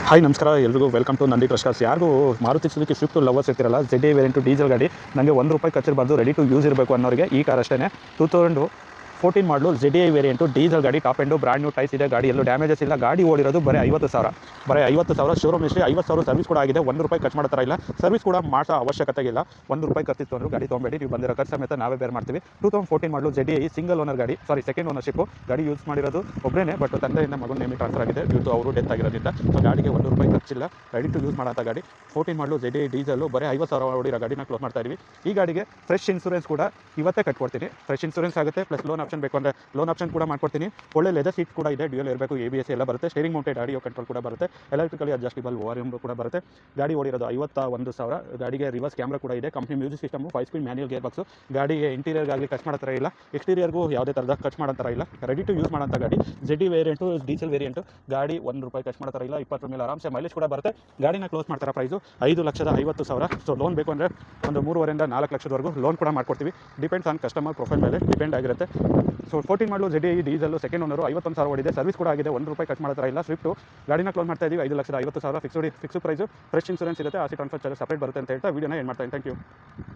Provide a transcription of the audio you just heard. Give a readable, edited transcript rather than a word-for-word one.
Hi ನಮಸ್ಕಾರ ಎಲ್ರಿಗೂ welcome to Nandi crush. ಯಾರಿಗೂ ಮಾರುತಿ ಸುಜುಕಿ ಸ್ವಿಫ್ಟ್ ಲವರ್ಸ್ ಇರ್ತಿರಲ್ಲ, ZD ವೇರಿಯಂಟು ಡೀಸೆಲ್ ಗಾಡಿ ನನಗೆ ₹1 ಖರ್ಚಿರಬಾರ್ದು, ರೆಡಿ ಟು ಯೂಸ್ ಇರಬೇಕು ಅನ್ನೋರಿಗೆ ಈ ಕಾರ್ ಅಷ್ಟೇ. 2014 ಮಾಡಲು ZD ವೇರಿಯಂಟು ಡೀಸೆಲ್ ಗಾಡಿ, top end, brand new tyres ಇದೆ, ಗಾಡಿ ಎಲ್ಲೂ ಡ್ಯಾಮೇಜಸ್ ಇಲ್ಲ. ಗಾಡಿ ಓಡಿರೋದು ಬರೀ 50,000 ಶೋರೂಮ್ ಹಿಸ್ಟ್ರಿ. 50,000 ಸರ್ವಿಸ್ ಕೂಡ ಆಗಿದೆ. ₹1 ಖರ್ಚು ಮಾಡೋ ಥರ ಇಲ್ಲ, ಸರ್ವಿಸ್ ಕೂಡ ಮಾಡೋ ಅವಶ್ಯಕತೆ ಇಲ್ಲ. ₹1 ಖರ್ಚಿತ್ತು ಅಂದರೂ ಗಾಡಿ ತೊಗೊಂಬೇಡಿ, ನೀವು ಬಂದಿರೋ ಖರ್ಚು ಸಮೇತ ನಾವೇ ಬೇರೆ ಮಾಡ್ತೀವಿ. 2014 ಮಾಡಲು ZD ಸಿಂಗಲ್ ಓನರ್ ಗಾಡಿ, ಸೆಕೆಂಡ್ ಓನರ್ಶಿಪ್ಪು. ಗಾಡಿ ಯೂಸ್ ಮಾಡಿರೋದು ಒಬ್ಬರೇ, ಬಟ್ ತಂದೆಯಿಂದ ಮಗನ ನೇಮಿಗೆ ಟ್ರಾನ್ಸ್ಫರ್ ಆಗಿದೆ ಡ್ಯೂ ಟು ಅವರು ಡೆತ್ ಆಗಿರೋದ್ರಿಂದ. ಸೊ ಗಾಡಿಗೆ ₹1 ಖರ್ಚಿಲ್ಲ, ರೆಡಿ ಟು ಯೂಸ್ ಮಾಡೋಂಥ ಗಾಡಿ. 14 ಮಾಡಲು ZD ಡೀಸೆಲ್ಲು ಬರೀ 50,000 ಓಡಿರೋ ಗಾಡಿನ ಕ್ಲೋಸ್ ಮಾಡ್ತಾ ಇದೀವಿ. ಈ ಗಾಡಿಗೆ ಫ್ರೆಶ್ ಇನ್ಸೂರೆನ್ಸ್ ಕೂಡ ಇವತ್ತೇ ಕಟ್ಕೊಡ್ತೀನಿ. ಫ್ರೆಶ್ ಇನ್ಸೂರೆನ್ಸ್ ಆಗುತ್ತೆ, ಪ್ಲಸ್ ಲೋನ್ ಆಪ್ಷನ್ ಬೇಕು ಅಂದರೆ ಲೋನ್ ಆಪ್ಷನ್ ಕೂಡ ಮಾಡ್ಕೊಡ್ತೀನಿ. ಒಳ್ಳೆ ಲೆದರ್ ಸೀಟ್ ಕೂಡ ಇದೆ, ಡ್ಯೂಯಲ್ ಇರಬೇಕು, ABS ಎಲ್ಲ ಬರುತ್ತೆ, ಸ್ಟೇರಿಂಗ್ ಮೌಂಟೆಡ್ ಆಡಿಯೋ ಕಂಟ್ರೋಲ್ ಕೂಡ ಬರುತ್ತೆ, ಎಲೆಕ್ಟ್ರಿಕಲಿ ಅಡ್ಜಸ್ಟಬಲ್ ORM ಕೂಡ ಬರುತ್ತೆ. ಗಾಡಿ ಓಡಿರೋದು 51,000. ಗಾಡಿಗೆ ರಿವರ್ಸ್ ಕ್ಯಾಮ್ರಾ ಕೂಡ ಇದೆ, company music system, 5 speed manual gear box. ಗಾಡಿಗೆ ಇಂಟೀರಿಯರ್ಗಾಗಲಿ ಖರ್ಚು ಮಾಡೋ ಥರ ಇಲ್ಲ, ಎಕ್ಸ್ಟೀರಿಯರ್ಗೂ ಯಾವುದೇ ಥರದ ಖರ್ಚು ಮಾಡೋ ಥರ ಇಲ್ಲ. ರೆಡಿ ಟು ಯೂಸ್ ಮಾಡೋಂಥ ಗಾಡಿ. ZD ವೇರಿಯಂಟು ಡೀಸೆಲ್ ವೇರಿಯಂಟು ಗಾಡಿ ₹1 ಖರ್ಚು ಮಾಡೋ ಥರ ಇಲ್ಲ. 20 ಮೇಲೆ ಆರಾಮ್ಸೆ ಮೈಲೇಜ್ ಕೂಡ ಬರುತ್ತೆ. ಗಾಡಿನ ಕ್ಲೋಸ್ ಮಾಡ್ತಾರೆ ಪ್ರೈಸು 5,50,000. ಸೊ ಲೋನ್ ಬೇಕು ಅಂದರೆ ಒಂದು 3.5 ಇಂದ 4 ಲಕ್ಷದವರೆಗೂ ಲೋನ್ ಕೂಡ ಮಾಡ್ಕೊಡ್ತೀವಿ. ಡಿಪೆಂಡ್ಸ್ ಆನ್ ಕಸ್ಟಮರ್ ಪ್ರೊಫೈಲ್ ಮೇಲೆ ಡಿಪೆಂಡ್ ಆಗಿರುತ್ತೆ. ಸೊ 14 ಮಾಡಲು ZD ಡೀಸೆಲ್ಲು ಸೆಕೆಂಡ್ ಓನರು, 51,000 ಓಡಿದೆ, ಸರ್ವಿಸ್ ಕೂಡ ಆಗಿದೆ. ₹1 ಖರ್ಚು ಮಾಡೋ ಥರ ಇಲ್ಲ. ಸ್ವಿಫ್ಟು ಗಾಡಿನ ಕ್ಲೋಸ್ ಮಾಡ್ತಾ ಇದ್ದೀವಿ 5,50,000 ಫಿಕ್ಸ್ ಪ್ರೈಸು. ಫ್ರೆಶ್ ಇನ್ಸೂರೆನ್ಸ್ ಇರುತ್ತೆ, ಆಸಿ ಟ್ರಾನ್ಸ್ಫರ್ ಚಾರ್ಜ್ ಸಪ್ರೇಟ್ ಬರುತ್ತೆ ಅಂತ ಹೇಳ್ತಾ ವೀಡಿಯೋನ ಏನು ಮಾಡ್ತಾ ಇದ್ದೀನಿ. Thank you.